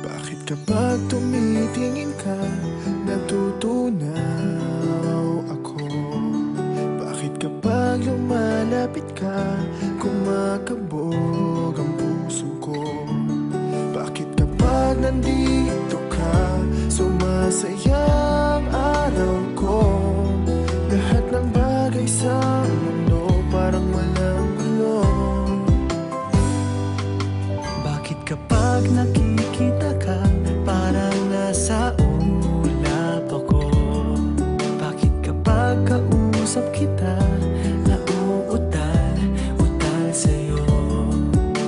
Bakit kapag tumitingin ka, natutunaw ako? Bakit kapag lumalapit ka, kumakabog ang puso ko? Bakit kapag nandito ka, sumasaya ang araw ko? Lahat ng bagay sa mundo parang walang gulo. Bakit kapag nakikita ka, parang nasa ulap ako? Bakit kapag kausap kita, nauutal-utal sa'yo?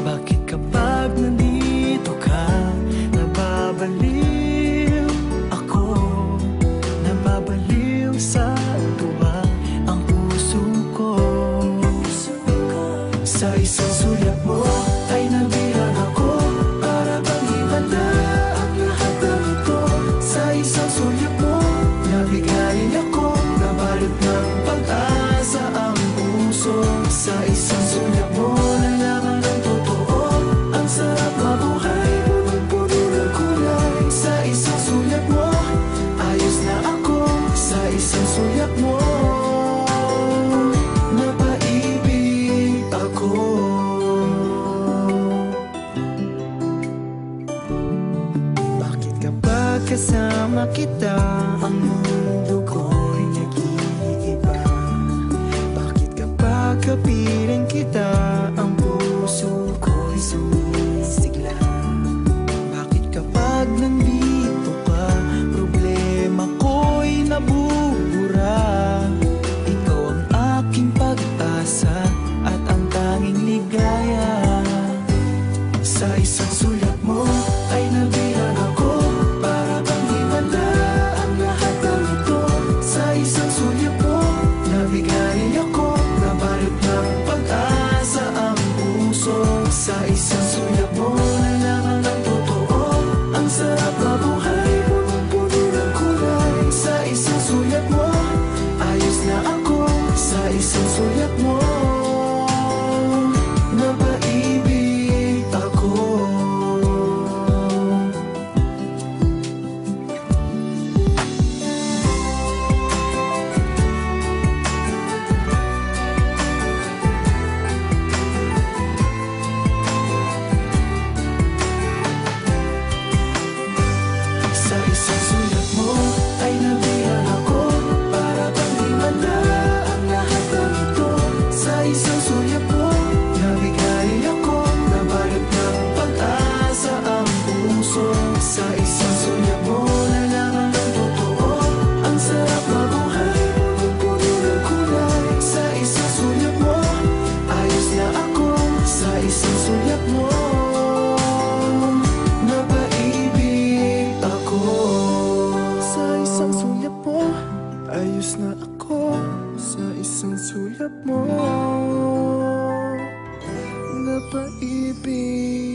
Bakit kapag nandito ka, nababaliw ako? Nababaliw sa tuwa ang puso ko. Sa isang sulyap mo ay nabilang ako, para bang himala ang lahat ng ito. Sa isang sulyap mo, nabigayin ako, nabalot ng pag-asa ang puso. Sa isang sulyap mo, nalaman ng totoo, ang sarap mabuhay, punong-puno ng kulay. Sa isang sulyap mo, ayos na ako. Sa isang sulyap mo, napaibig ako. Bakit kapag kasama kita, ang mundo ko'y nag-iiba? Bakit kapag kapiling kita, ang puso ko'y sumisigla? Bakit kapag nandito ka, problema ko'y nabubura? Ikaw ang aking pag-asa at ang tanging ligaya. Sa isang sulyap mo ay nabilang ako, para bang himala ang lahat ng ito. Sa isang sulyap mo, nabigayin ako, nabalot ng pag-asa ang puso. Sa isang sulyap mo, nalaman ng totoo, ang sarap mabuhay, punong-puno ng kulay. Sa isang sulyap mo, ayos na ako. Sa isang sulyap mo, napaibig ako. Sa isang sulyap mo ay nabilang ako, para bang himala ang lahat ng ito. Sa isang sulyap mo, nabigayin ako, nabalot ng pag-asa ang puso. Sa isang sulyap mo, nalaman ng totoo, ang sarap mabuhay, punong-puno ng kulay. Sa isang sulyap mo, ayos na ako. Sa isang sulyap mo, napaibig ako. Sa isang sulyap mo, ayos na ako. Sa isang sulyap mo, napaibig